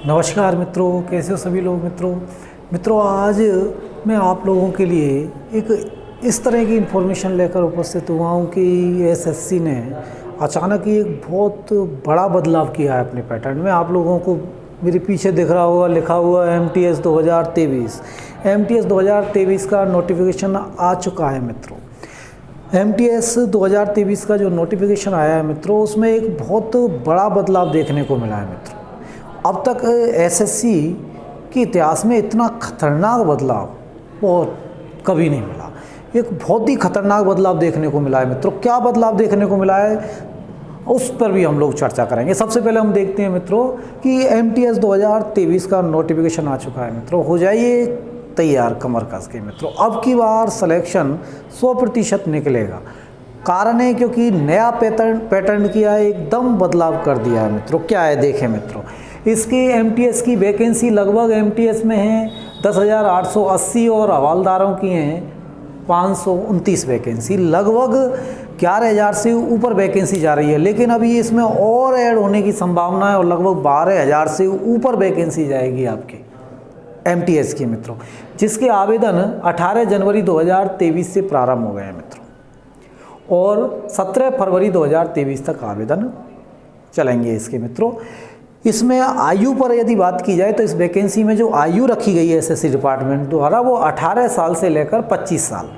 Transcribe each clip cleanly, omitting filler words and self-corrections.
नमस्कार मित्रों, कैसे हो सभी लोग। मित्रों आज मैं आप लोगों के लिए एक इस तरह की इन्फॉर्मेशन लेकर उपस्थित हुआ हूँ कि एसएससी ने अचानक ही एक बहुत बड़ा बदलाव किया है अपने पैटर्न में। आप लोगों को मेरे पीछे दिख रहा होगा लिखा हुआ एमटीएस 2023। एमटीएस 2023 का नोटिफिकेशन आ चुका है मित्रों। एमटीएस 2023 का जो नोटिफिकेशन आया है मित्रों, उसमें एक बहुत बड़ा बदलाव देखने को मिला है मित्रों। अब तक एसएससी के इतिहास में इतना खतरनाक बदलाव और कभी नहीं मिला। एक बहुत ही खतरनाक बदलाव देखने को मिला है मित्रों। क्या बदलाव देखने को मिला है उस पर भी हम लोग चर्चा करेंगे। सबसे पहले हम देखते हैं मित्रों कि एमटीएस 2023 का नोटिफिकेशन आ चुका है मित्रों। हो जाइए तैयार कमर कस के मित्रों। अब की बार सिलेक्शन 100% निकलेगा। कारण है क्योंकि नया पैटर्न किया है, एकदम बदलाव कर दिया है मित्रों। क्या है देखें मित्रों, इसकी एमटीएस की वैकेंसी लगभग एमटीएस में है 10,880 और हवालदारों की हैं 529 वैकेंसी। लगभग 11,000 से ऊपर वैकेंसी जा रही है, लेकिन अभी इसमें और ऐड होने की संभावना है और लगभग 12,000 से ऊपर वैकेंसी जाएगी आपके एमटीएस की मित्रों, जिसके आवेदन 18 जनवरी 2023 से प्रारंभ हो गए हैं मित्रों और 17 फरवरी 2023 तक आवेदन चलेंगे इसके मित्रों। इसमें आयु पर यदि बात की जाए तो इस वैकेंसी में जो आयु रखी गई है एसएससी डिपार्टमेंट द्वारा वो 18 साल से लेकर 25 साल,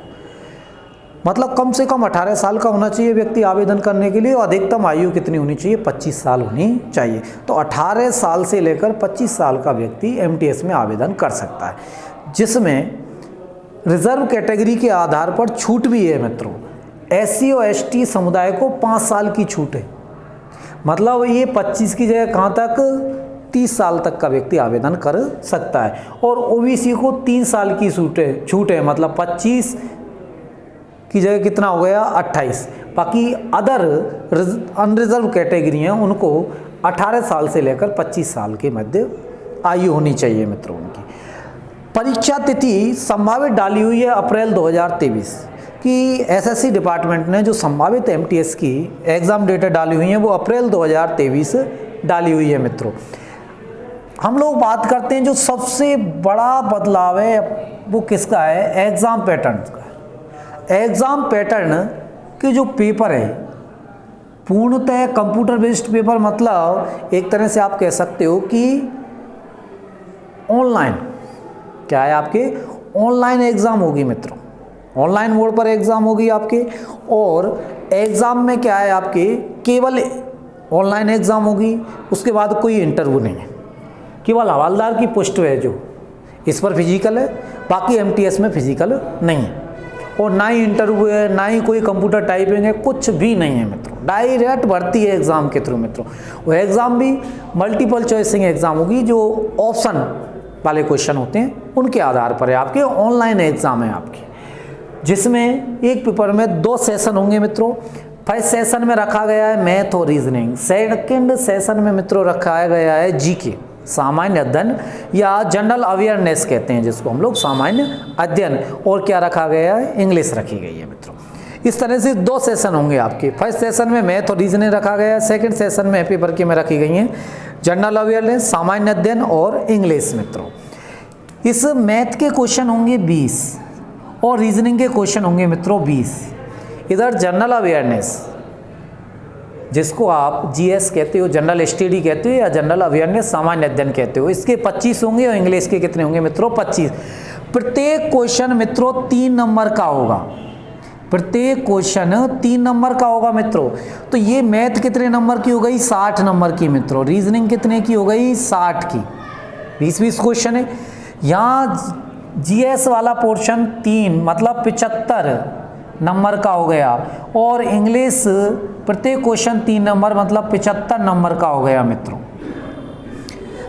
मतलब कम से कम 18 साल का होना चाहिए व्यक्ति आवेदन करने के लिए और अधिकतम आयु कितनी होनी चाहिए, 25 साल होनी चाहिए। तो 18 साल से लेकर 25 साल का व्यक्ति एमटीएस में आवेदन कर सकता है, जिसमें रिजर्व कैटेगरी के आधार पर छूट भी है मित्रों। एससी और एसटी समुदाय को 5 साल की छूट है, मतलब ये 25 की जगह कहाँ तक 30 साल तक का व्यक्ति आवेदन कर सकता है। और ओबीसी को 3 साल की छूट है, मतलब 25 की जगह कितना हो गया 28। बाकी अदर अनरिजर्व कैटेगरी हैं उनको 18 साल से लेकर 25 साल के मध्य आयु होनी चाहिए मित्रों उनकी। परीक्षा तिथि संभावित डाली हुई है अप्रैल 2023 कि एसएससी डिपार्टमेंट ने जो संभावित एमटीएस की एग्ज़ाम डेट डाली हुई है वो अप्रैल 2023 डाली हुई है मित्रों। हम लोग बात करते हैं जो सबसे बड़ा बदलाव है वो किसका है, एग्ज़ाम पैटर्न का। एग्ज़ाम पैटर्न के जो पेपर है पूर्णतः कंप्यूटर बेस्ड पेपर, मतलब एक तरह से आप कह सकते हो कि ऑनलाइन, क्या है आपके ऑनलाइन एग्ज़ाम होगी मित्रों। ऑनलाइन मोड पर एग्ज़ाम होगी आपके और एग्ज़ाम में क्या है आपके केवल ऑनलाइन एग्ज़ाम होगी, उसके बाद कोई इंटरव्यू नहीं है। केवल हवालदार की पोस्ट है जो इस पर फिजिकल है, बाकी एमटीएस में फिजिकल नहीं है और ना ही इंटरव्यू है, ना ही कोई कंप्यूटर टाइपिंग है, कुछ भी नहीं है मित्रों। डायरेक्ट भर्ती है एग्ज़ाम के थ्रू मित्रों। वो एग्ज़ाम भी मल्टीपल चॉइसिंग एग्ज़ाम होगी, जो ऑप्शन वाले क्वेश्चन होते हैं उनके आधार पर है आपके। ऑनलाइन एग्ज़ाम है आपके, जिसमें एक पेपर में 2 सेशन होंगे मित्रों। फर्स्ट सेशन में रखा गया है मैथ और रीजनिंग, सेकंड सेशन में मित्रों रखा गया है जीके, सामान्य अध्ययन या जनरल अवेयरनेस कहते हैं जिसको हम लोग, सामान्य अध्ययन। और क्या रखा गया है, इंग्लिश रखी गई है मित्रों। इस तरह से 2 सेशन होंगे आपके। फर्स्ट सेशन में मैथ और रीजनिंग रखा गया है, सेकंड सेशन में पेपर के में रखी गई हैं जनरल अवेयरनेस, सामान्य अध्ययन और इंग्लिश मित्रों। इस मैथ के क्वेश्चन होंगे 20 और रीजनिंग के क्वेश्चन होंगे मित्रों 20। इधर जनरल अवेयरनेस जिसको आप जीएस कहते हो, जनरल स्टडी कहते हो या जनरल अवेयरनेस सामान्य अध्ययन कहते हो, इसके 25 होंगे और इंग्लिश के कितने होंगे मित्रों 25। प्रत्येक क्वेश्चन मित्रों 3 नंबर का होगा, प्रत्येक क्वेश्चन 3 नंबर का होगा मित्रों। तो ये मैथ कितने नंबर की हो गई, 60 नंबर की मित्रों। रीजनिंग कितने की हो गई, 60 की। 20-20 क्वेश्चन है। यहाँ जीएस वाला पोर्शन 3 मतलब 75 नंबर का हो गया और इंग्लिश प्रत्येक क्वेश्चन 3 नंबर मतलब 75 नंबर का हो गया मित्रों।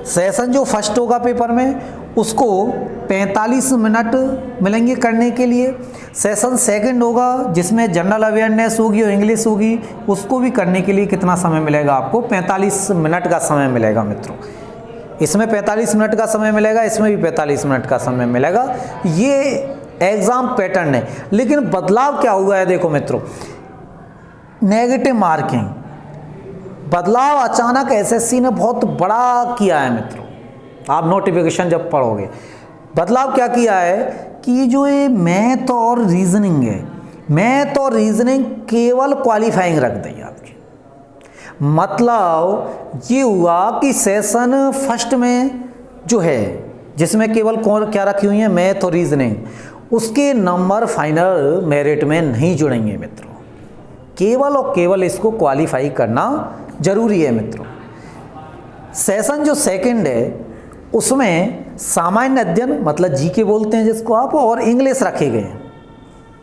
सेशन जो फर्स्ट होगा पेपर में उसको 45 मिनट मिलेंगे करने के लिए। सेशन सेकंड होगा जिसमें जनरल अवेयरनेस होगी और इंग्लिश होगी, उसको भी करने के लिए कितना समय मिलेगा आपको, 45 मिनट का समय मिलेगा मित्रों। इसमें 45 मिनट का समय मिलेगा, इसमें भी 45 मिनट का समय मिलेगा। ये एग्ज़ाम पैटर्न है। लेकिन बदलाव क्या हुआ है देखो मित्रों, नेगेटिव मार्किंग बदलाव अचानक एसएससी ने बहुत बड़ा किया है मित्रों। आप नोटिफिकेशन जब पढ़ोगे। बदलाव क्या किया है कि जो ये मैथ और रीजनिंग है, मैथ और रीजनिंग केवल क्वालिफाइंग रख दी आपकी। मतलब ये हुआ कि सेशन फर्स्ट में जो है जिसमें केवल कौन क्या रखी हुई है, मैथ और रीजनिंग, उसके नंबर फाइनल मेरिट में नहीं जुड़ेंगे मित्रों। केवल और केवल इसको क्वालिफाई करना जरूरी है मित्रों। सेशन जो सेकंड है उसमें सामान्य अध्ययन मतलब जीके बोलते हैं जिसको आप, और इंग्लिश रखे गए हैं।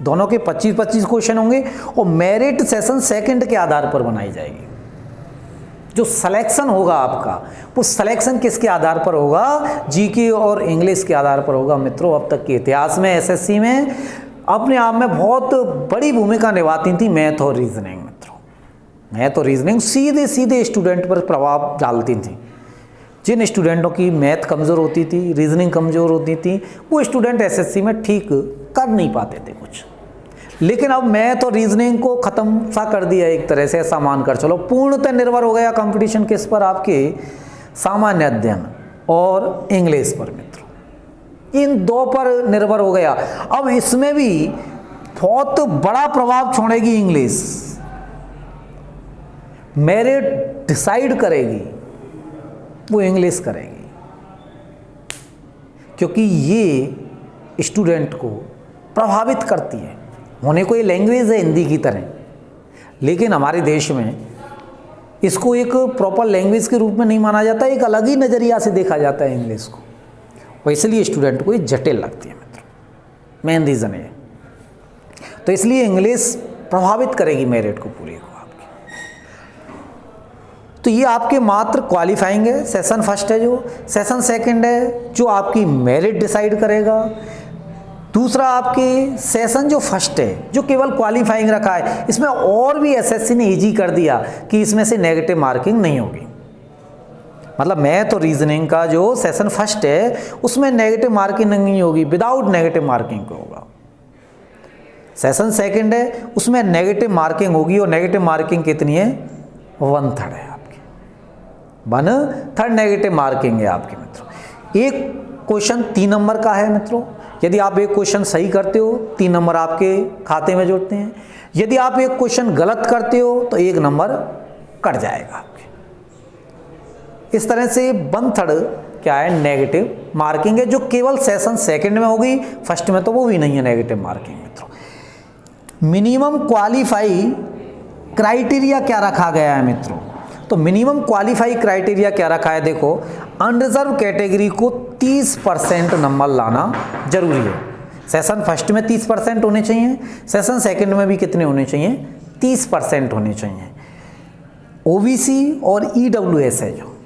दोनों के 25-25 क्वेश्चन होंगे और मेरिट सेशन सेकंड के आधार पर बनाई जाएगी। जो सिलेक्शन होगा आपका वो सिलेक्शन किसके आधार पर होगा, जीके और इंग्लिश के आधार पर होगा मित्रों। अब तक के इतिहास में एसएससी में अपने आप में बहुत बड़ी भूमिका निभाती थी मैथ और रीजनिंग मित्रों। मैथ और रीजनिंग सीधे सीधे स्टूडेंट पर प्रभाव डालती थी। जिन स्टूडेंटों की मैथ कमज़ोर होती थी, रीजनिंग कमज़ोर होती थी, वो स्टूडेंट एसएससी में ठीक कर नहीं पाते थे कुछ। लेकिन अब मैथ और रीजनिंग को ख़त्म सा कर दिया एक तरह से, ऐसा मानकर चलो। पूर्णतः निर्भर हो गया कंपटीशन किस पर, आपके सामान्य अध्ययन और इंग्लिश पर मित्रों। इन दो पर निर्भर हो गया। अब इसमें भी बहुत बड़ा प्रभाव छोड़ेगी इंग्लिश। मेरिट डिसाइड करेगी वो इंग्लिश करेगी, क्योंकि ये स्टूडेंट को प्रभावित करती है। होने को ये लैंग्वेज है हिंदी की तरह, लेकिन हमारे देश में इसको एक प्रॉपर लैंग्वेज के रूप में नहीं माना जाता, एक अलग ही नज़रिया से देखा जाता है इंग्लिश को, और इसलिए स्टूडेंट को ये जटिल लगती है मित्रों। मेन रीज़न है। तो इसलिए इंग्लिश प्रभावित करेगी मेरिट को पूरी को आपकी। तो ये आपके मात्र क्वालिफाइंग है, सेशन फर्स्ट है। जो सेशन सेकंड है जो आपकी मेरिट डिसाइड करेगा। दूसरा आपके सेशन जो फर्स्ट है जो केवल क्वालिफाइंग रखा है, इसमें और भी एसएससी ने इजी कर दिया कि इसमें से नेगेटिव मार्किंग नहीं होगी। मतलब मैथ और रीजनिंग का जो सेशन फर्स्ट है उसमें नेगेटिव मार्किंग नहीं होगी, विदाउट नेगेटिव मार्किंग को होगा। सेशन सेकंड है उसमें नेगेटिव मार्किंग होगी, और नेगेटिव मार्किंग कितनी है, 1/3 है आपकी। 1/3 नेगेटिव मार्किंग है आपके मित्रों। एक क्वेश्चन 3 नंबर का है मित्रों। यदि आप एक क्वेश्चन सही करते हो 3 नंबर आपके खाते में जुड़ते हैं। यदि आप एक क्वेश्चन गलत करते हो तो 1 नंबर कट जाएगा आपके। इस तरह से 1/3 क्या है, नेगेटिव मार्किंग है, जो केवल सेशन सेकंड में होगी। फर्स्ट में तो वो भी नहीं है नेगेटिव मार्किंग मित्रों। मिनिमम क्वालिफाई क्राइटेरिया क्या रखा गया है मित्रों, तो मिनिमम क्वालिफाई क्राइटेरिया क्या रखा है, देखो अनरिजर्व कैटेगरी को 30% नंबर लाना जरूरी है। सेशन फर्स्ट में 30% होने चाहिए, सेशन सेकंड में भी कितने होने चाहिए, 30% होने चाहिए। ओबीसी और ईडब्ल्यूएस है जो,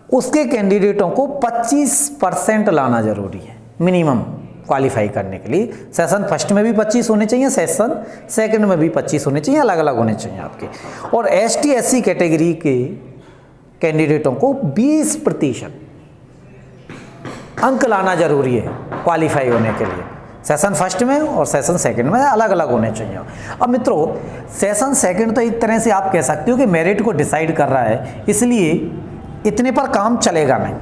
उसके कैंडिडेटों को 25% लाना जरूरी है मिनिमम क्वालिफाई करने के लिए। सेशन फर्स्ट में भी 25 होने चाहिए, सेशन सेकंड में भी 25 होने चाहिए, अलग अलग होने चाहिए आपके। और एसटी एससी कैटेगरी के कैंडिडेटों को 20% अंक लाना जरूरी है क्वालिफाई होने के लिए। सेशन फर्स्ट में और सेशन सेकंड में अलग अलग होने चाहिए। अब मित्रों सेशन सेकंड तो एक तरह से आप कह सकते हो कि मेरिट को डिसाइड कर रहा है, इसलिए इतने पर काम चलेगा नहीं,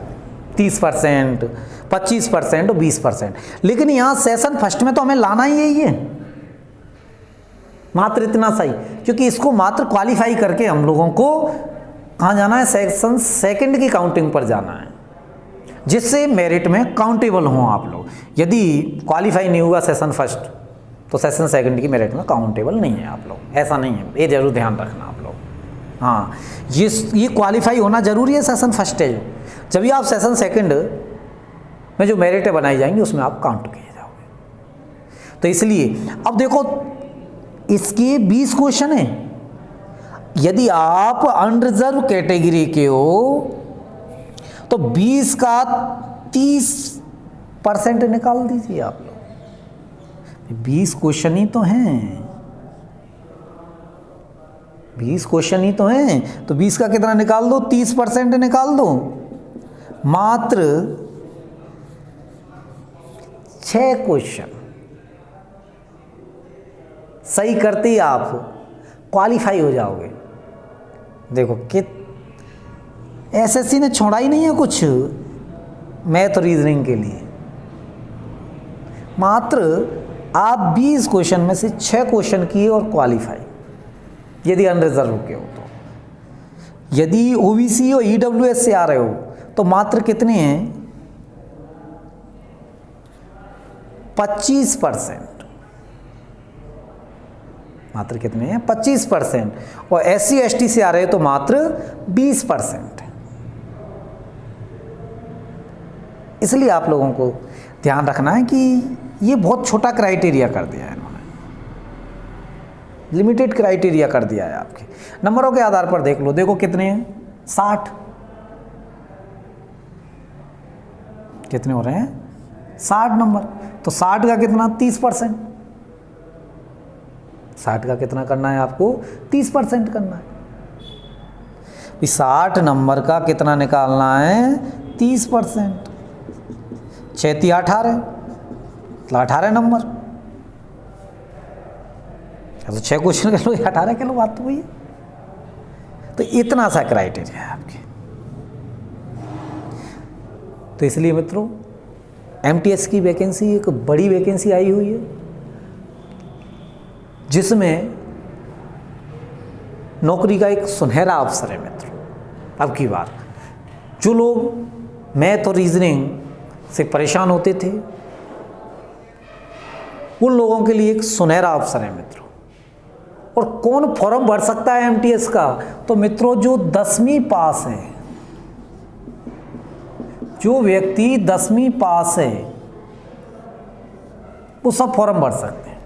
30%, 25% और 20%। लेकिन यहाँ सेशन फर्स्ट में तो हमें लाना ही यही है, मात्र इतना सही, क्योंकि इसको मात्र क्वालिफाई करके हम लोगों को कहाँ जाना है, सेशन सेकंड की काउंटिंग पर जाना है, जिससे मेरिट में काउंटेबल हों आप लोग। यदि क्वालिफाई नहीं हुआ सेशन फर्स्ट तो सेशन सेकंड की मेरिट में काउंटेबल नहीं है आप लोग, ऐसा नहीं है, ये जरूर ध्यान रखना आप लोग। हाँ, ये क्वालिफाई होना जरूरी है सेशन फर्स्ट है। जब भी आप सेशन सेकंड में जो मेरिटें बनाई जाएंगी उसमें आप काउंट किए जाओगे। तो इसलिए अब देखो इसके 20 क्वेश्चन हैं। यदि आप अनरिजर्व कैटेगरी के हो तो 20 का 30% निकाल दीजिए आप लोग। 20 क्वेश्चन ही तो हैं, 20 क्वेश्चन ही तो हैं, तो 20 का कितना निकाल दो, 30% निकाल दो। मात्र 6 क्वेश्चन सही करते ही आप क्वालिफाई हो जाओगे। देखो एसएससी ने छोड़ा ही नहीं है कुछ मैथ और रीजनिंग के लिए। मात्र आप 20 क्वेश्चन में से 6 क्वेश्चन किए और क्वालिफाई, यदि अनरिजर्व के हो तो। यदि ओबीसी और ईडब्ल्यूएस से आ रहे हो तो मात्र कितने हैं, 25%। मात्र कितने हैं, 25%। और एससी एसटी से आ रहे हो तो मात्र 20%। इसलिए आप लोगों को ध्यान रखना है कि ये बहुत छोटा क्राइटेरिया कर दिया है इन्होंने, लिमिटेड क्राइटेरिया कर दिया है। आपके नंबरों के आधार पर देख लो, देखो कितने हैं, 60। कितने हो रहे हैं, 60 नंबर। तो 60 का कितना, 30%। 60 का कितना करना है आपको, 30% करना है। 60 नंबर का कितना निकालना है, 30%। 6 × 18, 18 नंबर। तो 6 क्वेश्चन कर लो, 18 किलो, बात तो वही है। तो इतना सा क्राइटेरिया है आपके। तो इसलिए मित्रों एमटीएस की वैकेंसी एक बड़ी वैकेंसी आई हुई है, जिसमें नौकरी का एक सुनहरा अवसर है मित्रों। अब की बार जो लोग मैथ और रीजनिंग से परेशान होते थे, उन लोगों के लिए एक सुनहरा अवसर है मित्रों। और कौन फॉर्म भर सकता है एमटीएस का, तो मित्रों जो 10वीं पास है, जो व्यक्ति 10वीं पास है वो सब फॉर्म भर सकते हैं।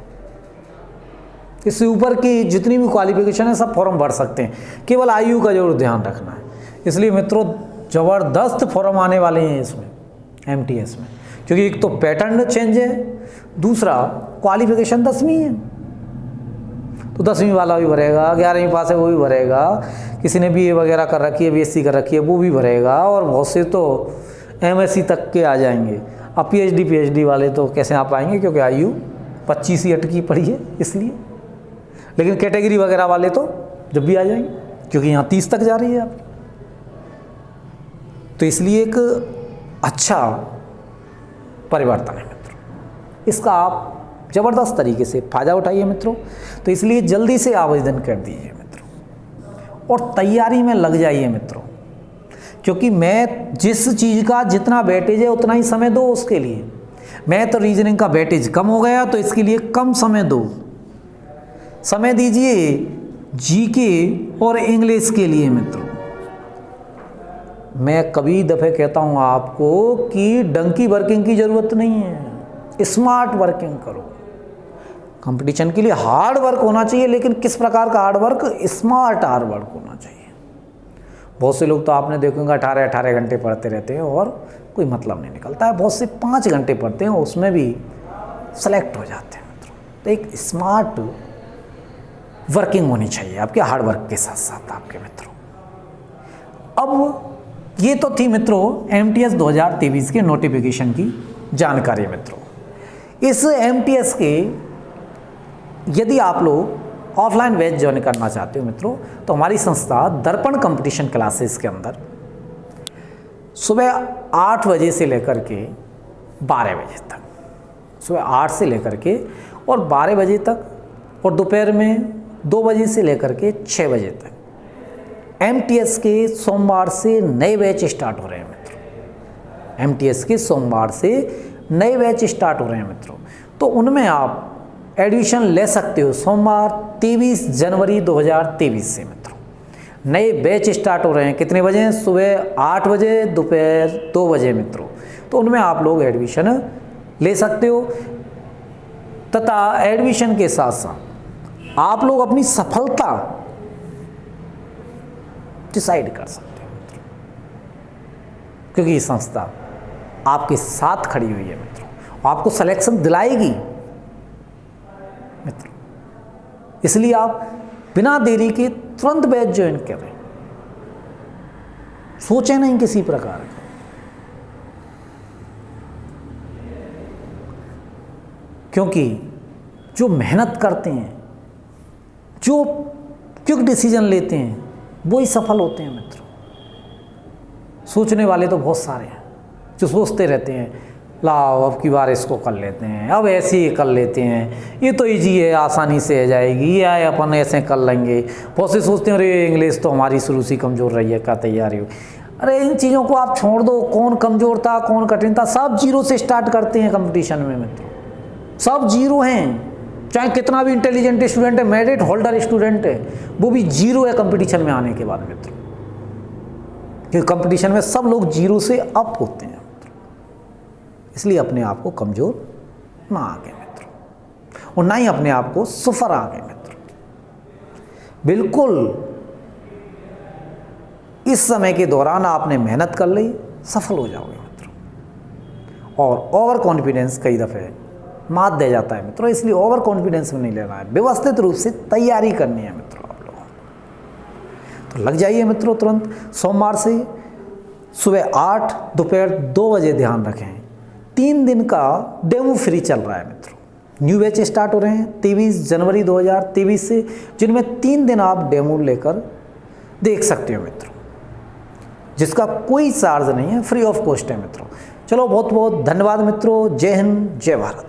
इससे ऊपर की जितनी भी क्वालिफिकेशन है सब फॉर्म भर सकते हैं, केवल आयु का जरूर ध्यान रखना है। इसलिए मित्रों ज़बरदस्त फॉर्म आने वाले हैं इसमें, एमटीएस में, क्योंकि एक तो पैटर्न चेंज है, दूसरा क्वालिफिकेशन 10वीं है। तो 10वीं वाला भी भरेगा, 11वीं पास है वो भी भरेगा, किसी ने बीए वगैरह कर रखी है, बीएससी कर रखी है वो भी भरेगा, और बहुत से तो एमएससी तक के आ जाएंगे। अब पीएचडी वाले तो कैसे आ पाएंगे, क्योंकि आयु 25 ही अटकी पड़ी है इसलिए। लेकिन कैटेगरी वगैरह वाले तो जब भी आ जाएंगे, क्योंकि यहाँ 30 तक जा रही है आपकी। तो इसलिए एक अच्छा परिवर्तन है मित्रों, इसका आप ज़बरदस्त तरीके से फ़ायदा उठाइए मित्रों। तो इसलिए जल्दी से आवेदन कर दीजिए मित्रों, और तैयारी में लग जाइए मित्रों, क्योंकि मैथ जिस चीज़ का जितना वेटेज है उतना ही समय दो उसके लिए। मैथ और रीजनिंग का वेटेज कम हो गया तो इसके लिए कम समय दो, समय दीजिए जीके और इंग्लिश के लिए मित्रों। मैं कभी दफ़े कहता हूँ आपको कि डंकी वर्किंग की ज़रूरत नहीं है, स्मार्ट वर्किंग करो। कंपटीशन के लिए हार्ड वर्क होना चाहिए, लेकिन किस प्रकार का hard work, smart hard work होना चाहिए। बहुत से लोग तो आपने देखोगे 18 घंटे पढ़ते रहते हैं और कोई मतलब नहीं निकलता है। बहुत से 5 घंटे पढ़ते हैं, उसमें भी सेलेक्ट हो जाते हैं मित्रों। तो एक स्मार्ट वर्किंग होनी चाहिए आपके हार्ड वर्क के साथ साथ आपके मित्रों। अब ये तो थी मित्रों एमटीएस 2023 के नोटिफिकेशन की जानकारी मित्रों। इस एमटीएस के यदि आप लोग ऑफलाइन बैच ज्वाइन करना चाहते हो मित्रों, तो हमारी संस्था दर्पण कंपटीशन क्लासेस के अंदर सुबह 8 बजे से लेकर के 12 बजे तक, सुबह 8 से लेकर के और 12 बजे तक, और दोपहर में 2 बजे से लेकर के 6 बजे तक एमटीएस के सोमवार से नए बैच स्टार्ट हो रहे हैं मित्रों। एमटीएस के सोमवार से नए बैच स्टार्ट हो रहे हैं मित्रों। तो उनमें आप एडमिशन ले सकते हो सोमवार 23 जनवरी 2023 से मित्रों। नए बैच स्टार्ट हो रहे हैं, कितने बजे, सुबह 8 बजे, दोपहर 2 बजे मित्रों। तो उनमें आप लोग एडमिशन ले सकते हो, तथा एडमिशन के साथ साथ आप लोग अपनी सफलता डिसाइड कर सकते हो मित्रों, क्योंकि ये संस्था आपके साथ खड़ी हुई है मित्रों, आपको सिलेक्शन दिलाएगी मित्रों। इसलिए आप बिना देरी के तुरंत बैच ज्वाइन करें, सोचें नहीं किसी प्रकार का। क्योंकि जो मेहनत करते हैं, जो क्विक डिसीजन लेते हैं, वो ही सफल होते हैं मित्रों। सोचने वाले तो बहुत सारे हैं जो सोचते रहते हैं, लाओ अब की बार इसको कर लेते हैं, अब ऐसे ही कर लेते हैं, ये तो इजी है, आसानी से आ जाएगी, ये आए अपन ऐसे कर लेंगे। बहुत से सोचते हैं अरे इंग्लिश तो हमारी शुरू से कमज़ोर रही है, क्या तैयारी हो। अरे इन चीज़ों को आप छोड़ दो, कौन कमज़ोर था कौन कठिन था, सब जीरो से स्टार्ट करते हैं कंपटीशन में मित्रों, सब जीरो हैं। चाहे कितना भी इंटेलिजेंट स्टूडेंट है, मेरिट होल्डर स्टूडेंट है, वो भी जीरो है कंपटीशन में आने के बाद मित्रों, क्योंकि कंपटीशन में सब लोग जीरो से अप होते हैं मित्रों। इसलिए अपने आप को कमज़ोर ना आगे मित्रों, और ना ही अपने आप को सुफर आगे मित्रों। बिल्कुल इस समय के दौरान आपने मेहनत कर ली, सफल हो जाओगे मित्रों। और ओवर कॉन्फिडेंस कई दफ़े मात दे जाता है मित्रों, इसलिए ओवर कॉन्फिडेंस में नहीं लेना है, व्यवस्थित रूप से तैयारी करनी है मित्रों आप लोगों को। तो लग जाइए मित्रों तुरंत, सोमवार से सुबह 8 दोपहर 2 बजे ध्यान रखें। 3 दिन का डेमो फ्री चल रहा है मित्रों, न्यू बैच स्टार्ट हो रहे हैं 23 जनवरी 2023 से, जिनमें 3 दिन आप डेमो लेकर देख सकते हो मित्रों, जिसका कोई चार्ज नहीं है, फ्री ऑफ कॉस्ट है मित्रों। चलो बहुत बहुत धन्यवाद मित्रों, जय हिंद जय भारत।